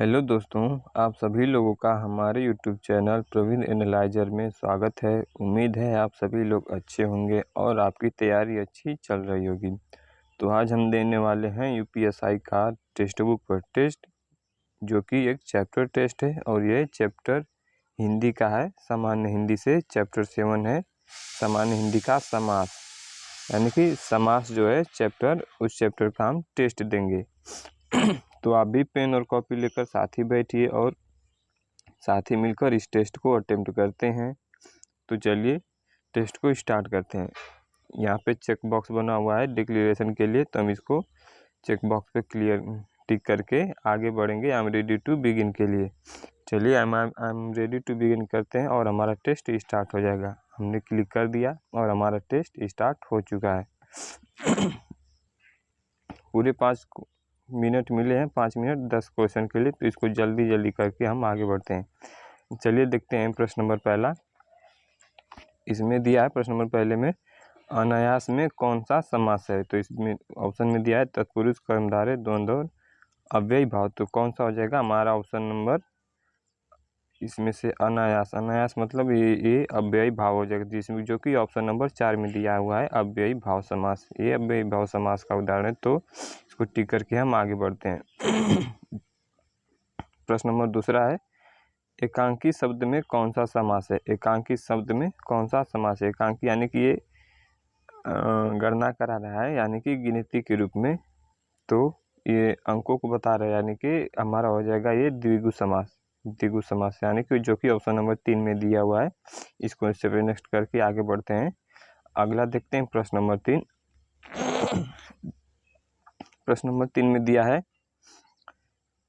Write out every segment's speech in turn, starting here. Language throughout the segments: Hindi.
हेलो दोस्तों, आप सभी लोगों का हमारे यूट्यूब चैनल प्रवीण एनालाइजर में स्वागत है। उम्मीद है आप सभी लोग अच्छे होंगे और आपकी तैयारी अच्छी चल रही होगी। तो आज हम देने वाले हैं यूपीएसआई का टेक्स्ट बुक पर टेस्ट, जो कि एक चैप्टर टेस्ट है और ये चैप्टर हिंदी का है। सामान्य हिंदी से चैप्टर 7 है, सामान्य हिंदी का समास, यानी कि समास जो है चैप्टर, उस चैप्टर का हम टेस्ट देंगे। तो आप भी पेन और कॉपी लेकर साथ ही बैठिए और साथ ही मिलकर इस टेस्ट को अटेम्प्ट करते हैं। तो चलिए टेस्ट को स्टार्ट करते हैं। यहाँ पे चेक बॉक्स बना हुआ है डिक्लेरेशन के लिए, तो हम इसको चेक बॉक्स पे क्लियर टिक करके आगे बढ़ेंगे। I am ready to begin के लिए। चलिए I am ready to begin करते हैं और हमारा टेस्ट स्टार्ट हो जाएगा। हमने क्लिक कर दिया और हमारा टेस्ट स्टार्ट हो चुका है। पूरे 5 मिनट मिले हैं, 5 मिनट 10 क्वेश्चन के लिए, तो इसको जल्दी जल्दी करके हम आगे बढ़ते हैं। चलिए देखते हैं प्रश्न नंबर पहला। इसमें दिया है प्रश्न नंबर पहले में अनायास में कौन सा समास है। तो इसमें ऑप्शन में दिया है तत्पुरुष, कर्मधारय, द्वंद्व और अव्ययी भाव। तो कौन सा हो जाएगा हमारा ऑप्शन नंबर, इसमें से अनायास। अनायास मतलब ये अव्ययी भाव हो जाएगा, जिसमें जो कि ऑप्शन नंबर 4 में दिया हुआ है अव्ययी भाव समास। ये अव्ययी भाव समास का उदाहरण है, तो इसको टिक करके हम आगे बढ़ते हैं। प्रश्न नंबर दूसरा है एकांकी शब्द में कौन सा समास है। एकांकी शब्द में कौन सा समास है। एकांकी यानी कि ये गणना करा रहा है, यानी कि गिनती के रूप में, तो ये अंकों को बता रहा है, यानी कि हमारा हो जाएगा ये द्विगु समास। द्विगु समास यानी कि जो कि ऑप्शन नंबर 3 में दिया हुआ है। इसको इससे पे नेक्स्ट करके आगे बढ़ते हैं। अगला देखते हैं प्रश्न नंबर 3। प्रश्न नंबर 3 में दिया है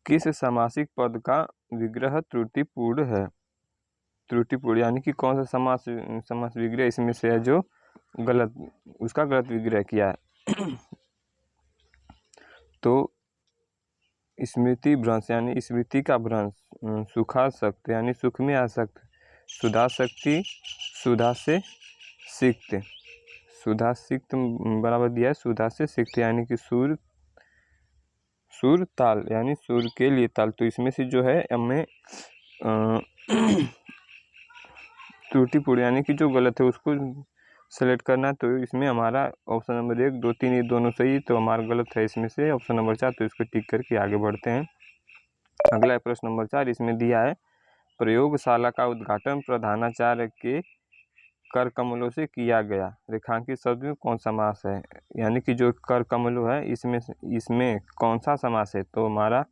किस समासिक पद का विग्रह त्रुटिपूर्ण है। त्रुटिपूर्ण यानी कि कौन सा समास विग्रह इसमें से है जो गलत, उसका गलत विग्रह किया है। तो स्मृति भ्रंश यानी स्मृति का भ्रंश, सुखासक्त यानी सुख में आसक्त, सुधाशक्ति, सुधा से सिक्त, सुधा सिक्त बराबर दिया है सुधा से सिक्त, यानी कि सुर ताल यानी सुर के लिए ताल। तो इसमें से जो है हमें त्रुटिपूर्ण यानी कि जो गलत है उसको सेलेक्ट करना। तो इसमें हमारा ऑप्शन नंबर 1, 2, 3 ये दोनों सही, तो हमारा गलत है इसमें से ऑप्शन नंबर 4। तो इसको टिक करके आगे बढ़ते हैं। अगला है प्रश्न नंबर 4। इसमें दिया है प्रयोगशाला का उद्घाटन प्रधानाचार्य के कर कमलों से किया गया। रेखांकित शब्द में कौन समास है, यानी कि जो कर कमलों है इसमें कौन सा समास है। तो हमारा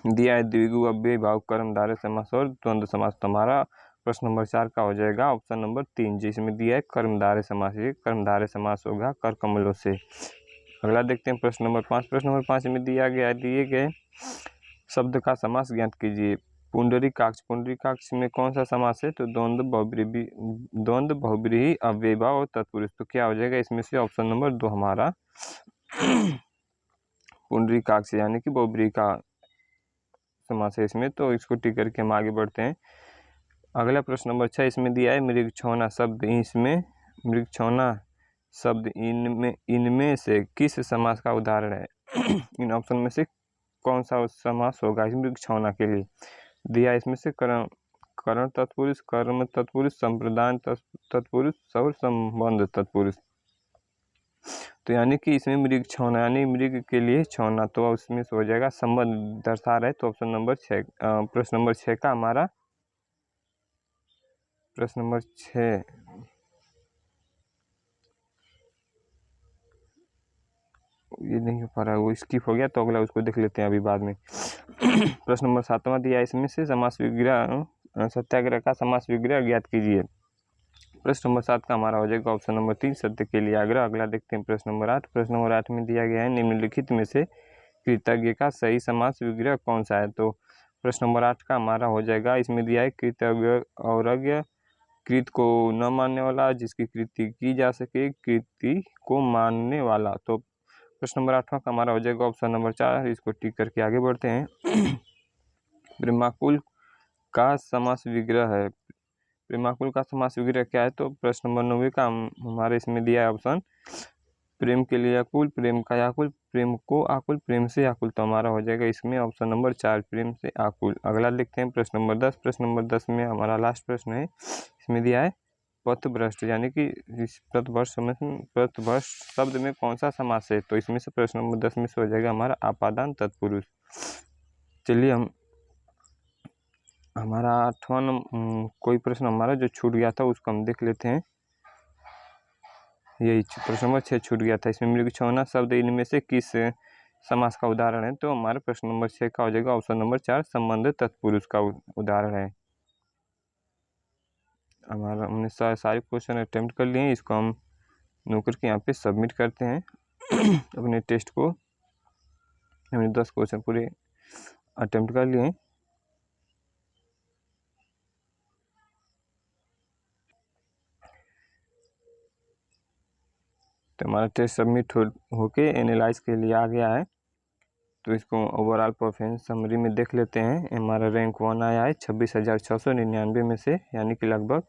दिया है द्विगु, अव्ययी भाव, कर्मधारय समास और द्वंद्व समास। तो हमारा प्रश्न नंबर 4 का हो जाएगा ऑप्शन नंबर 3, जिसमें दिया है कर्मधारय समास। ये कर्मधारय समास होगा कर कमलों से। अगला देखते हैं प्रश्न नंबर 5। प्रश्न नंबर 5 में दिए गए शब्द का समास ज्ञात कीजिए। पुंडरीकाक्ष, पुंडरीकाक्ष में कौन सा समास है। तो द्वंद्व बहुब्रीहि अव्ययी भाव और तत्पुरुष। तो क्या हो जाएगा इसमें से ऑप्शन नंबर 2 हमारा पुंडरीकाक्ष यानी कि बहुब्रीहि का समास है इसमें। तो इसको टिक करके हम आगे बढ़ते हैं। अगला प्रश्न नंबर 6। इसमें दिया है मृगछौना शब्द, इसमें मृगछौना शब्द इनमें से किस समास का उदाहरण है। इन ऑप्शन में से कौन सा समास होगा इस मृगछौना के लिए। दिया इसमें से करण तत्पुरुष, कर्म तत्पुरुष, संप्रदान तत्पुरुष और संबंध तत्पुरुष। तो यानी कि इसमें मृगछौना यानी मृग के लिए छौना, तो उसमें से हो जाएगा संबंध दर्शा रहा है। तो ऑप्शन नंबर 6, प्रश्न नंबर 6 का हमारा प्रश्न नंबर 6 ये नहीं हो पा रहा है, वो स्किप हो गया, तो अगला उसको देख लेते हैं अभी बाद में। प्रश्न नंबर 7वां दिया इसमें से समास विग्रह, सत्याग्रह का समास विग्रह ज्ञात कीजिए। प्रश्न नंबर 7 का हमारा हो जाएगा ऑप्शन नंबर 3, सत्य के लिए आग्रह। अगला देखते हैं प्रश्न नंबर 8। प्रश्न नंबर 8 में दिया गया है निम्नलिखित में से कृतज्ञ का सही समास विग्रह कौन सा है। तो प्रश्न नंबर 8 का हमारा हो जाएगा, इसमें दिया है कृतज्ञ औरज्ञ, कृत को न मानने वाला, जिसकी कृति की जा सके, कृति को मानने वाला। तो प्रश्न नंबर 8वां का हमारा हो जाएगा ऑप्शन नंबर 4। इसको टिक करके आगे बढ़ते हैं। प्रेमाकुल का समास विग्रह है। प्रेमाकुल का समास विग्रह क्या है। तो प्रश्न नंबर 9 का हमारे इसमें दिया है ऑप्शन, प्रेम के लिए आकुल, प्रेम का आकुल, प्रेम को आकुल, प्रेम से आकुल। तो हमारा हो जाएगा इसमें ऑप्शन नंबर 4 प्रेम से आकुल। अगला देखते हैं प्रश्न नंबर 10। प्रश्न नंबर 10 में हमारा लास्ट प्रश्न है, इसमें दिया है पथभ्रष्ट, यानी कि इस पथभ्रष्ट शब्द में कौन सा समास है। तो इसमें से प्रश्न नंबर 10 में से हो जाएगा हमारा आपादान तत्पुरुष। चलिए हम हमारा 8वां कोई प्रश्न हमारा जो छूट गया था उसको हम देख लेते हैं। यही प्रश्न नंबर 6 छूट गया था। इसमें मेरे को 6वां शब्द इनमें से किस समास का उदाहरण है। तो हमारा प्रश्न नंबर 6 का हो जाएगा ऑप्शन नंबर 4 संबंध तत्पुरुष का उदाहरण है। हमारा हमने सारे क्वेश्चन अटेम्प्ट कर लिए हैं। इसको हम नौकर के यहाँ पे सबमिट करते हैं अपने टेस्ट को। हमने 10 क्वेश्चन पूरे अटेम्प्ट कर लिए हैं। तो हमारा टेस्ट सबमिट होके एनालाइज के लिए आ गया है। तो इसको ओवरऑल परफॉर्मेंस समरी में देख लेते हैं। हमारा रैंक 1 आया है 26,699 में से, यानी कि लगभग,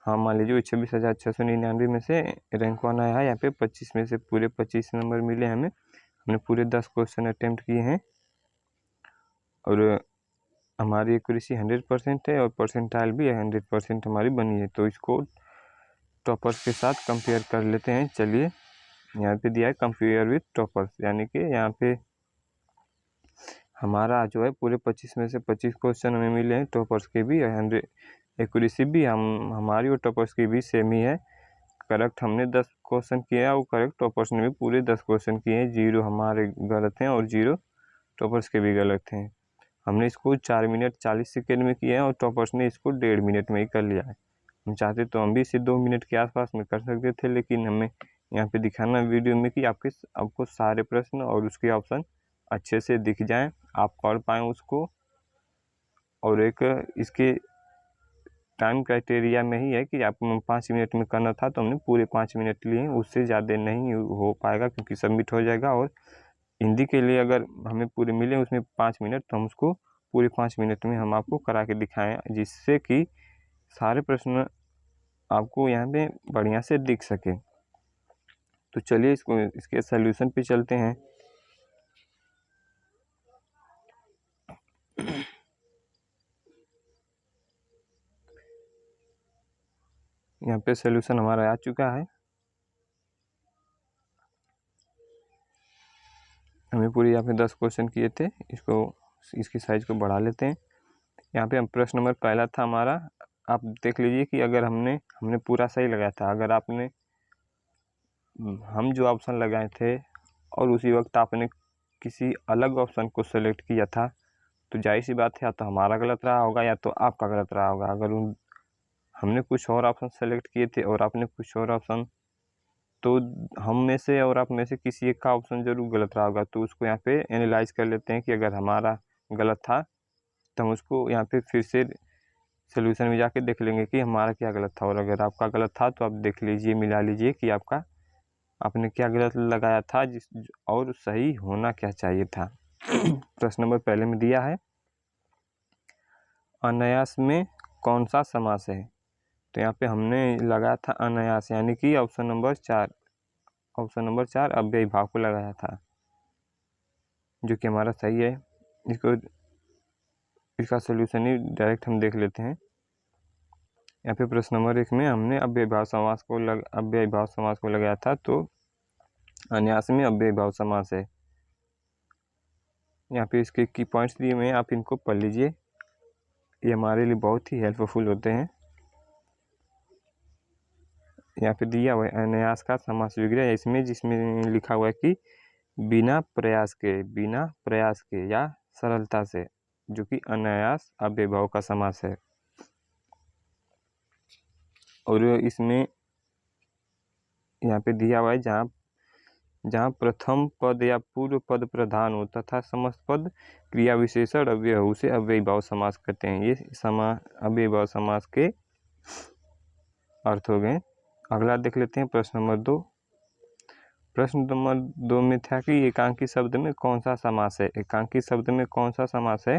हाँ मान लीजिए 26,699 में से रैंक 1 आया है। यहाँ पे 25 में से पूरे 25 नंबर मिले हमें। हमने पूरे 10 क्वेश्चन अटेम्प्ट किए हैं और हमारी एक्यूरेसी 100% है और परसेंटाइल भी 100% हमारी बनी है। तो इसको टॉपर्स के साथ कंपेयर कर लेते हैं। चलिए यहाँ पे दिया है कंपेयर विथ टॉपर्स, यानी कि यहाँ पे हमारा जो है पूरे 25 में से 25 क्वेश्चन हमें मिले हैं। टॉपर्स के भी 100 एक्यूरेसी भी हमारी और टॉपर्स की भी सेम ही है। करेक्ट हमने 10 क्वेश्चन किए हैं और करेक्ट टॉपर्स ने भी पूरे 10 क्वेश्चन किए हैं। 0 हमारे गलत हैं और 0 टॉपर्स के भी गलत हैं। हमने इसको 4 मिनट 40 सेकेंड में किया है और टॉपर्स ने इसको 1.5 मिनट में ही कर लिया है। हम चाहते तो हम भी इसे 2 मिनट के आसपास में कर सकते थे, लेकिन हमें यहाँ पे दिखाना वीडियो में कि आपको सारे प्रश्न और उसके ऑप्शन अच्छे से दिख जाएं, आप पढ़ पाएँ उसको। और एक इसके टाइम क्राइटेरिया में ही है कि आप 5 मिनट में करना था, तो हमने पूरे 5 मिनट लिए, उससे ज़्यादा नहीं हो पाएगा क्योंकि सबमिट हो जाएगा। और हिंदी के लिए अगर हमें पूरे मिले उसमें 5 मिनट, तो हम उसको पूरे 5 मिनट में हम आपको करा के दिखाएं, जिससे कि सारे प्रश्न आपको यहाँ पे बढ़िया से दिख सके। तो चलिए इसके सॉल्यूशन पे चलते हैं। यहाँ पे सॉल्यूशन हमारा आ चुका है। हमें पूरे यहाँ पे 10 क्वेश्चन किए थे। इसकी साइज को बढ़ा लेते हैं। यहाँ पे हम प्रश्न नंबर पहला था हमारा, आप देख लीजिए कि अगर हमने पूरा सही लगाया था। अगर हम जो ऑप्शन लगाए थे और उसी वक्त आपने किसी अलग ऑप्शन को सेलेक्ट किया था, तो जाहिर सी बात है या तो हमारा गलत रहा होगा या तो आपका गलत रहा होगा। अगर हमने कुछ और ऑप्शन सेलेक्ट किए थे और आपने कुछ और ऑप्शन, तो हम में से और आप में से किसी एक का ऑप्शन जरूर गलत रहा होगा। तो उसको यहाँ पे एनालाइज कर लेते हैं कि अगर हमारा गलत था तो हम उसको यहाँ पे फिर से सोल्यूशन में जाके देख लेंगे कि हमारा क्या गलत था। और अगर आपका गलत था तो आप देख लीजिए, मिला लीजिए कि आपने क्या गलत लगाया था और सही होना क्या चाहिए था। प्रश्न नंबर पहले में दिया है अनायास में कौन सा समास है। तो यहाँ पे हमने लगाया था अनायास, यानी कि ऑप्शन नंबर 4 अव्ययी भाव को लगाया था, जो कि हमारा सही है। इसका सोल्यूशन ही डायरेक्ट हम देख लेते हैं। यहाँ पे प्रश्न नंबर 1 में हमने अव्ययी भाव समास को लगाया था, तो अनायास में अव्ययी भाव समास है। यहाँ पे इसके की पॉइंट्स दिए हुए हैं, आप इनको पढ़ लीजिए, ये हमारे लिए बहुत ही हेल्पफुल होते हैं। यहाँ पे दिया हुआ है अनायास का समास विग्रह, जिसमें लिखा हुआ है कि बिना प्रयास के या सरलता से, जो कि अनायास अव्ययी भाव का समास है। और इसमें यहाँ पे दिया हुआ है जहाँ प्रथम पद या पूर्व पद प्रधान हो तथा समस्त पद क्रिया विशेषण अव्यय हो, उसे अव्ययी भाव समास कहते हैं। ये अव्ययी भाव समास के अर्थ हो गए। अगला देख लेते हैं प्रश्न नंबर 2। प्रश्न नंबर 2 में था कि एकांकी शब्द में कौन सा समास है। एकांकी शब्द में कौन सा समास है,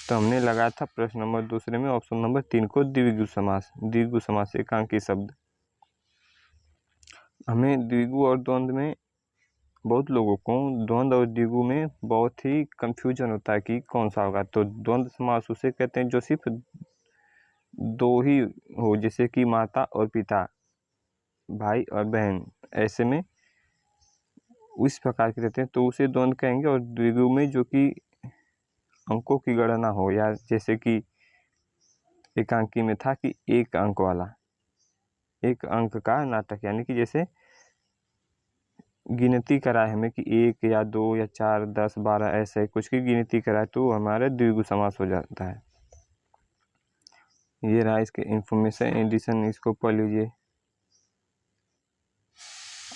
तो हमने लगाया था प्रश्न नंबर दूसरे में ऑप्शन नंबर 3 को द्विगु समास एकांकी शब्द। हमें द्विगु और द्वंद्व में बहुत लोगों को द्वंद्व और द्विगु में बहुत ही कंफ्यूजन होता है कि कौन सा होगा। तो द्वंद्व समास उसे कहते हैं जो सिर्फ दो ही हो, जैसे कि माता और पिता, भाई और बहन, ऐसे में उस प्रकार के रहते हैं तो उसे द्वंद्व कहेंगे। और द्विगु में जो कि अंकों की गणना हो, या जैसे कि एकांकी में था कि एक अंक वाला, एक अंक का नाटक, यानी कि जैसे गिनती कराए हमें कि 1 या 2 या 4 10 12 ऐसे कुछ की गिनती कराए तो हमारे द्विगु समास हो जाता है। ये रहा इसके इंफॉर्मेशन एडिशन, इसको पढ़ लीजिए।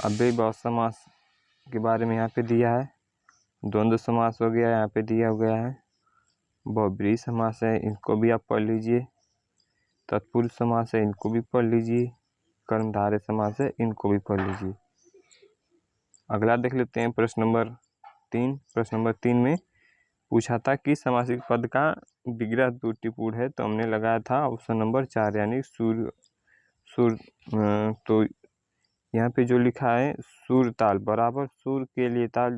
अव्ययभाव समास के बारे में यहाँ पे दिया है। द्वंद्व समास हो गया, यहाँ पे दिया गया है। बहुब्रीहि समास है, इनको भी आप पढ़ लीजिए। तत्पुरुष समास है, इनको भी पढ़ लीजिए। कर्मधारय समास है, इनको भी पढ़ लीजिए। अगला देख लेते हैं प्रश्न नंबर 3। प्रश्न नंबर 3 में पूछा था कि समासिक पद का विग्रह त्रुटिपूर्ण है, तो हमने लगाया था ऑप्शन नंबर 4 यानी सुर। तो यहाँ पे जो लिखा है सुर ताल बराबर सुर के लिए ताल,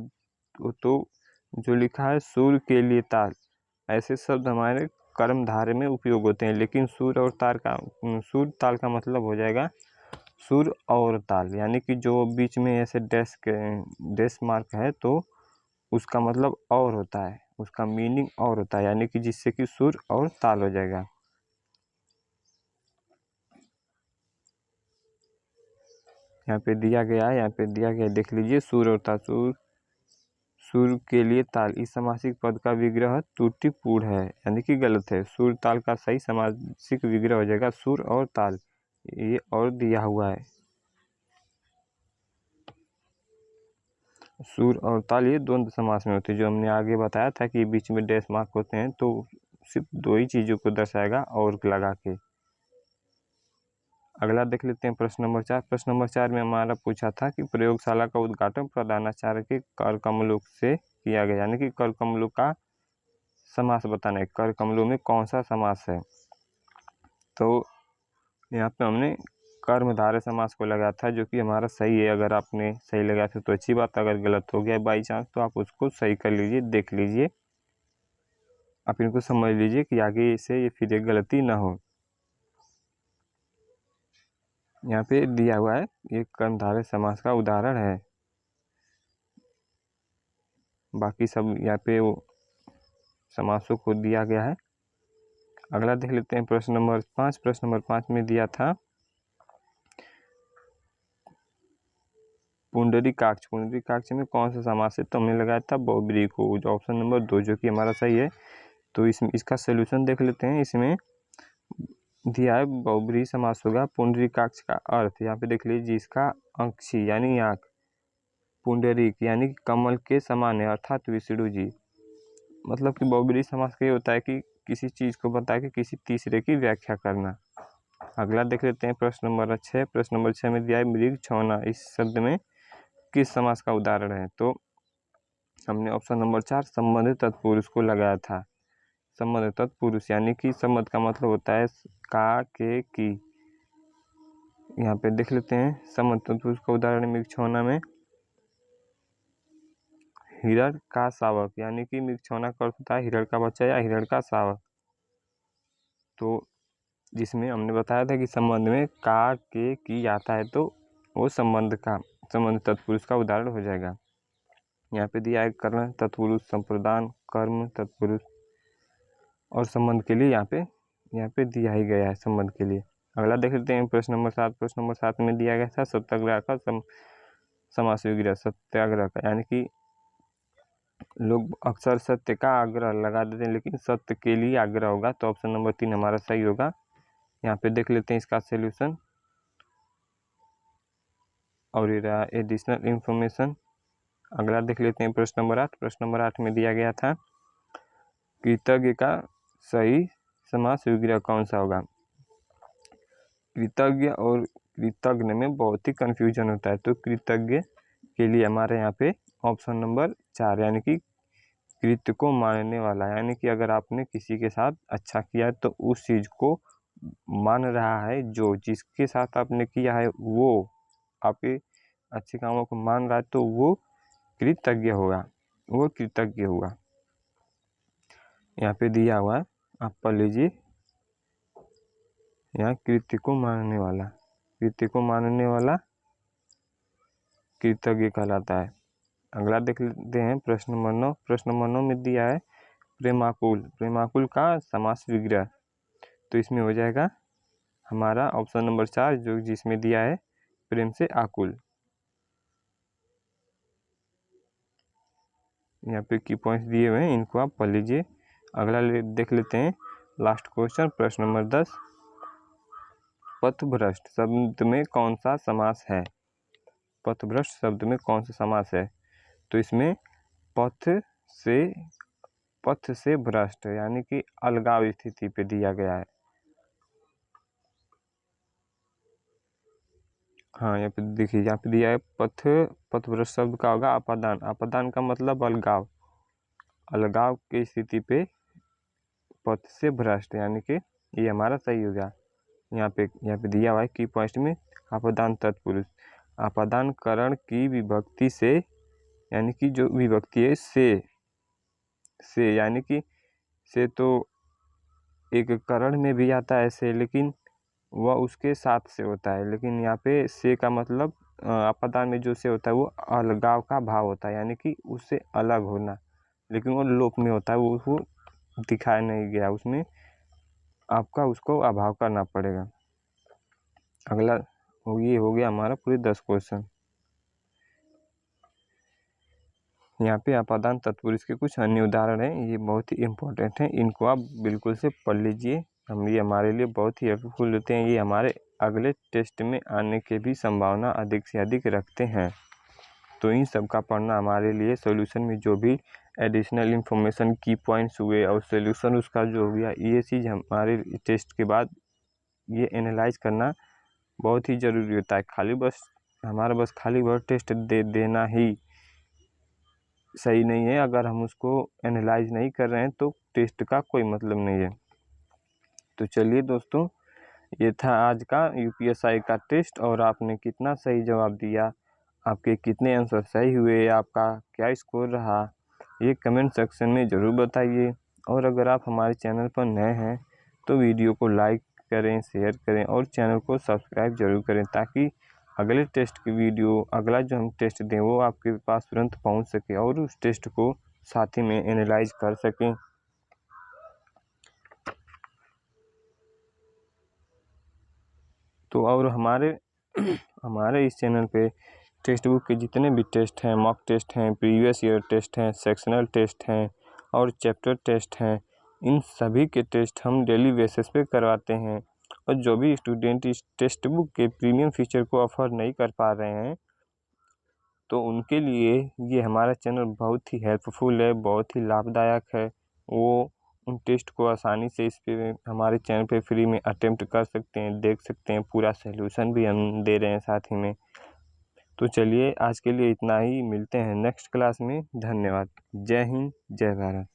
तो जो लिखा है सुर के लिए ताल, ऐसे शब्द हमारे कर्मधारय में उपयोग होते हैं। लेकिन सुर ताल का मतलब हो जाएगा सुर और ताल, यानी कि जो बीच में ऐसे डैश मार्क है तो उसका मतलब और होता है, उसका मीनिंग और होता है, यानी कि जिससे कि सुर और ताल हो जाएगा। यहाँ पे दिया गया है, देख लीजिए। सुर और ताल, सुर के लिए ताल, इस समासिक पद का विग्रह त्रुटिपूर्ण है, यानी कि गलत है। सुर ताल का सही समासिक विग्रह हो जाएगा सुर और ताल, ये और दिया हुआ है। सुर और ताल ये द्वंद्व समास में होते हैं, जो हमने आगे बताया था कि बीच में डैश मार्क होते हैं तो सिर्फ दो ही चीज़ों को दर्शाएगा और लगा के। अगला देख लेते हैं प्रश्न नंबर 4। प्रश्न नंबर 4 में हमारा पूछा था कि प्रयोगशाला का उद्घाटन प्रधानाचार्य के कर कमलों से किया गया, यानी कि कर कमलों का समास बताना है। कर कमलों में कौन सा समास है, तो यहाँ पे हमने कर्मधारय समास को लगाया था, जो कि हमारा सही है। अगर आपने सही लगाया था तो अच्छी बात, अगर गलत हो गया बाई चांस तो आप उसको सही कर लीजिए, देख लीजिए, आप इनको समझ लीजिए कि आगे से ये फिर एक गलती ना हो। यहाँ पे दिया हुआ है, ये कर्मधारय समास का उदाहरण है। बाकी सब यहाँ पे वो समासों को दिया गया है। अगला देख लेते हैं प्रश्न नंबर 5। प्रश्न नंबर 5 में दिया था पुंडरीकाक्ष, पुंडरीकाक्ष में कौन सा समास है, तो हमने लगाया था बहुब्रीहि को, जो ऑप्शन नंबर 2 जो कि हमारा सही है। तो इसका सोल्यूशन देख लेते हैं। इसमें दिया है बहुब्रीहि समास होगा पुंडरीकाक्ष का अर्थ, यहाँ पे देख लीजिए, जिसका अंक्षी यानी आँख, पुंडरीक यानी कि कमल के समान है, अर्थात विष्णु जी। मतलब कि बहुब्रीहि समास का ये होता है कि किसी चीज़ को बता के किसी तीसरे की व्याख्या करना। अगला देख लेते हैं प्रश्न नंबर 6। प्रश्न नंबर 6 में दिया है मृग छौना, इस शब्द में किस समास का उदाहरण है, तो हमने ऑप्शन नंबर 4 संबंधित तत्पुरुष को लगाया था। संबंधित तत्पुरुष यानी कि संबंध का मतलब होता है का, के, की। यहाँ पे देख लेते हैं संबंधित तत्पुरुष का उदाहरण मृग छौना में हिरण का शावक, यानी कि मृग छौना का अर्थ होता है हिरण का बच्चा या हिरण का शावक। तो जिसमें हमने बताया था कि संबंध में का, के, की आता है तो वो संबंध तत्पुरुष का उदाहरण हो जाएगा। यहाँ पे दिया है कर्ण तत्पुरुष, संप्रदान, कर्म तत्पुरुष और संबंध के लिए यहाँ पे दिया ही गया है संबंध के लिए। अगला देख लेते हैं प्रश्न नंबर 7। प्रश्न नंबर 7 में दिया गया था सत्याग्रह का समास विग्रह, सत्याग्रह का, यानी कि लोग अक्सर सत्य का आग्रह लगा देते हैं, लेकिन सत्य के लिए आग्रह होगा, तो ऑप्शन नंबर 3 हमारा सही होगा। यहाँ पे देख लेते हैं इसका सोल्यूशन और ये रहा एडिशनल इंफॉर्मेशन। अगला देख लेते हैं प्रश्न नंबर 8। प्रश्न नंबर 8 में दिया गया था कृतज्ञ का सही समास विग्रह कौन सा होगा। कृतज्ञ और कृतज्ञ में बहुत ही कंफ्यूजन होता है, तो कृतज्ञ के लिए हमारे यहाँ पे ऑप्शन नंबर 4 यानी कि कृत्य को मानने वाला, यानी कि अगर आपने किसी के साथ अच्छा किया तो उस चीज़ को मान रहा है, जो जिसके साथ आपने किया है वो आपके अच्छे कामों को मान रहा है तो वो कृतज्ञ होगा, वो कृतज्ञ हुआ। यहाँ पे दिया हुआ है, आप पढ़ लीजिए। यहाँ कृत्य को मानने वाला, कृत्य को मानने वाला कृतज्ञ कहलाता है। अगला देख लेते हैं प्रश्न नंबर 9। प्रश्न नंबर 9 में दिया है प्रेमाकुल, प्रेमाकुल का समास विग्रह। तो इसमें हो जाएगा हमारा ऑप्शन नंबर 4, जो जिसमें दिया है प्रेम से आकुल। यहाँ पे की पॉइंट्स दिए हुए हैं, इनको आप पढ़ लीजिए। अगला देख लेते हैं लास्ट क्वेश्चन, प्रश्न नंबर 10। पथभ्रष्ट शब्द में कौन सा समास है? पथभ्रष्ट शब्द में कौन सा समास है? तो इसमें पथ से भ्रष्ट यानी कि अलगाव स्थिति पे दिया गया है। हाँ, यहाँ पे देखिए, यहाँ पे दिया है पथभ्रष्ट शब्द का होगा अपादान। अपादान का मतलब अलगाव, अलगाव की स्थिति पे पथ से भ्रष्ट यानी कि ये हमारा सही हो गया। यहाँ पे दिया हुआ है की पॉइंट में अपादान तत्पुरुष, अपादान करण की विभक्ति से, यानी कि जो विभक्ति है से यानी कि से तो एक करण में भी आता है से, लेकिन वह उसके साथ से होता है। लेकिन यहाँ पे से का मतलब अपादान में जो से होता है वो अलगाव का भाव होता है, यानी कि उससे अलग होना, लेकिन वो लोप में होता है, वो दिखाया नहीं गया उसमें, आपका उसको अभाव करना पड़ेगा। अगला ये हो गया हमारा पूरे 10 क्वेश्चन। यहाँ पे अपादान तत्पुरुष के कुछ अन्य उदाहरण हैं, ये बहुत ही इम्पोर्टेंट हैं, इनको आप बिल्कुल से पढ़ लीजिए। ये हमारे लिए बहुत ही हेल्पफुल होते हैं, ये हमारे अगले टेस्ट में आने की भी संभावना अधिक से अधिक रखते हैं। तो इन सब का पढ़ना हमारे लिए सॉल्यूशन में जो भी एडिशनल इंफॉर्मेशन की पॉइंट्स हुए और सॉल्यूशन उसका जो हो गया, ये चीज़ हमारे टेस्ट के बाद ये एनालाइज करना बहुत ही ज़रूरी होता है। हमारा बस खाली वह टेस्ट देना ही सही नहीं है। अगर हम उसको एनालाइज नहीं कर रहे हैं तो टेस्ट का कोई मतलब नहीं है। तो चलिए दोस्तों, ये था आज का यूपीएसआई का टेस्ट, और आपने कितना सही जवाब दिया, आपके कितने आंसर सही हुए, आपका क्या स्कोर रहा, ये कमेंट सेक्शन में ज़रूर बताइए। और अगर आप हमारे चैनल पर नए हैं तो वीडियो को लाइक करें, शेयर करें और चैनल को सब्सक्राइब ज़रूर करें, ताकि अगले टेस्ट की वीडियो, अगला जो हम टेस्ट दें वो आपके पास तुरंत पहुंच सके और उस टेस्ट को साथ ही में एनालाइज कर सकें। तो और हमारे इस चैनल पे टेक्स्ट बुक के जितने भी टेस्ट हैं, मॉक टेस्ट हैं, प्रीवियस ईयर टेस्ट हैं, सेक्शनल टेस्ट हैं और चैप्टर टेस्ट हैं, इन सभी के टेस्ट हम डेली बेसिस पे करवाते हैं। और जो भी स्टूडेंट इस टेक्स्ट बुक के प्रीमियम फीचर को ऑफर नहीं कर पा रहे हैं, तो उनके लिए ये हमारा चैनल बहुत ही हेल्पफुल है, बहुत ही लाभदायक है। वो उन टेस्ट को आसानी से इस पे हमारे चैनल पे फ्री में अटेम्प्ट कर सकते हैं, देख सकते हैं, पूरा सॉल्यूशन भी हम दे रहे हैं साथ ही में। तो चलिए आज के लिए इतना ही, मिलते हैं नेक्स्ट क्लास में। धन्यवाद। जय हिंद, जय भारत।